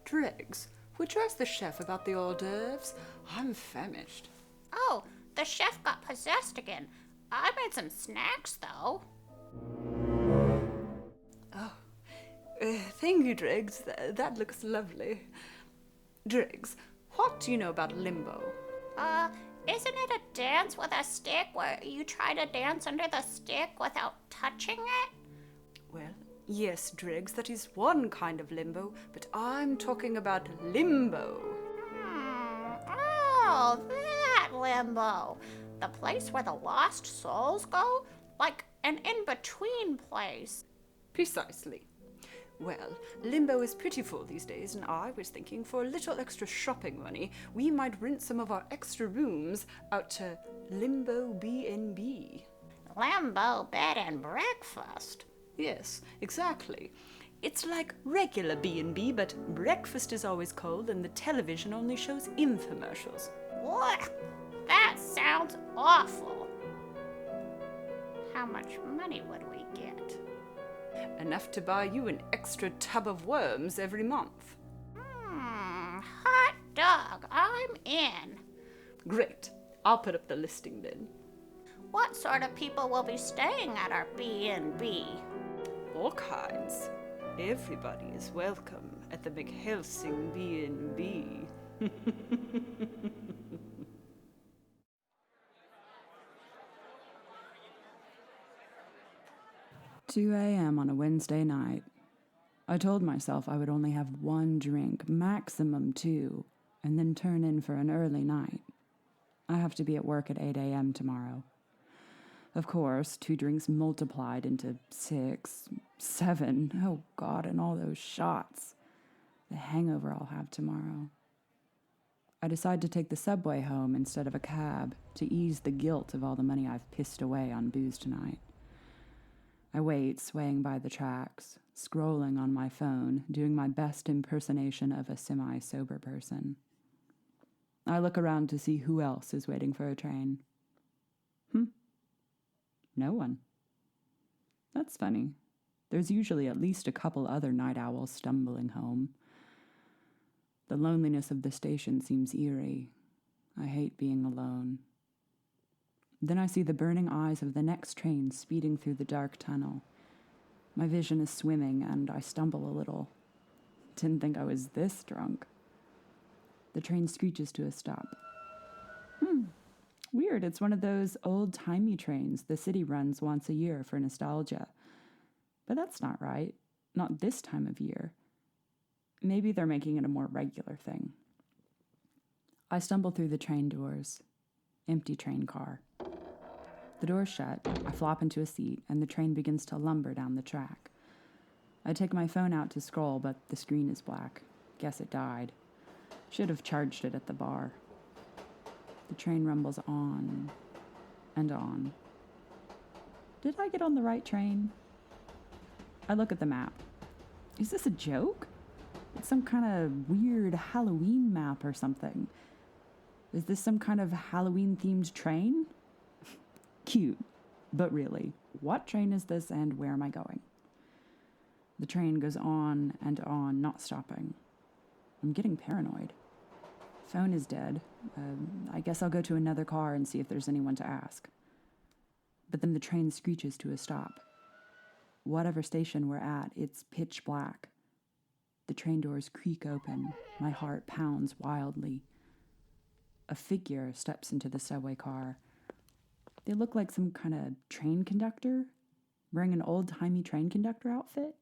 Driggs, would you ask the chef about the hors d'oeuvres? I'm famished. Oh, the chef got possessed again. I made some snacks, though. Thank you, Driggs. That looks lovely. Driggs, what do you know about limbo? Isn't it a dance with a stick where you try to dance under the stick without touching it? Well, yes, Driggs, that is one kind of limbo, but I'm talking about limbo. Oh, that limbo. The place where the lost souls go? Like an in-between place. Precisely. Well, limbo is pretty full these days, and I was thinking for a little extra shopping money, we might rent some of our extra rooms out to Limbo B&B. Limbo bed and breakfast. Yes, exactly. It's like regular B&B, but breakfast is always cold and the television only shows infomercials. What? That sounds awful. How much money would we get? Enough to buy you an extra tub of worms every month. Hot dog, I'm in. Great. I'll put up the listing then. What sort of people will be staying at our B&B? All kinds. Everybody is welcome at the McHelsing B&B. 2 a.m. on a Wednesday night. I told myself I would only have one drink, maximum two, and then turn in for an early night. I have to be at work at 8 a.m. tomorrow. Of course, 2 drinks multiplied into 6, 7. Oh, God, and all those shots. The hangover I'll have tomorrow. I decide to take the subway home instead of a cab to ease the guilt of all the money I've pissed away on booze tonight. I wait, swaying by the tracks, scrolling on my phone, doing my best impersonation of a semi-sober person. I look around to see who else is waiting for a train. No one. That's funny. There's usually at least a couple other night owls stumbling home. The loneliness of the station seems eerie. I hate being alone. Then I see the burning eyes of the next train speeding through the dark tunnel. My vision is swimming, and I stumble a little. Didn't think I was this drunk. The train screeches to a stop. Weird, it's one of those old-timey trains the city runs once a year for nostalgia. But that's not right. Not this time of year. Maybe they're making it a more regular thing. I stumble through the train doors. Empty train car. The door's shut, I flop into a seat, and the train begins to lumber down the track. I take my phone out to scroll, but the screen is black. Guess it died. Should have charged it at the bar. The train rumbles on and on. Did I get on the right train? I look at the map. Is this a joke? It's some kind of weird Halloween map or something. Is this some kind of Halloween-themed train? Cute, but really, what train is this and where am I going? The train goes on and on, not stopping. I'm getting paranoid. Phone is dead. I guess I'll go to another car and see if there's anyone to ask. But then the train screeches to a stop. Whatever station we're at, it's pitch black. The train doors creak open. My heart pounds wildly. A figure steps into the subway car. They look like some kind of train conductor, wearing an old-timey train conductor outfit.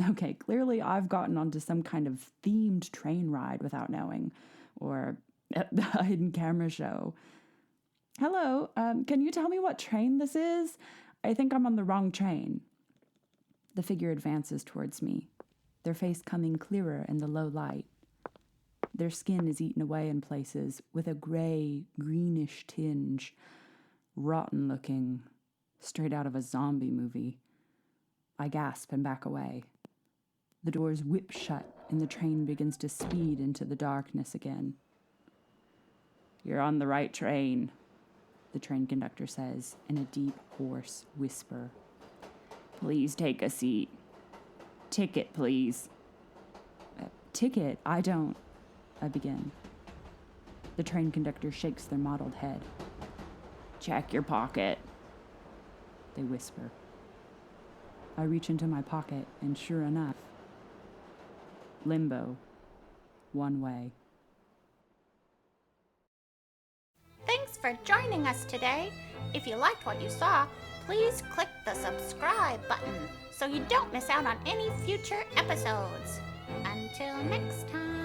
Okay, clearly I've gotten onto some kind of themed train ride without knowing, or a hidden camera show. Hello, can you tell me what train this is? I think I'm on the wrong train. The figure advances towards me, their face coming clearer in the low light. Their skin is eaten away in places with a gray, greenish tinge, rotten looking, straight out of a zombie movie. I gasp and back away. The doors whip shut and the train begins to speed into the darkness again. You're on the right train. the train conductor says in a deep, hoarse whisper. Please take a seat. Ticket, please. Ticket? I don't. I begin. The train conductor shakes their mottled head. Check your pocket, they whisper. I reach into my pocket, and sure enough, limbo, one way. Thanks for joining us today. If you liked what you saw, please click the subscribe button so you don't miss out on any future episodes. Until next time.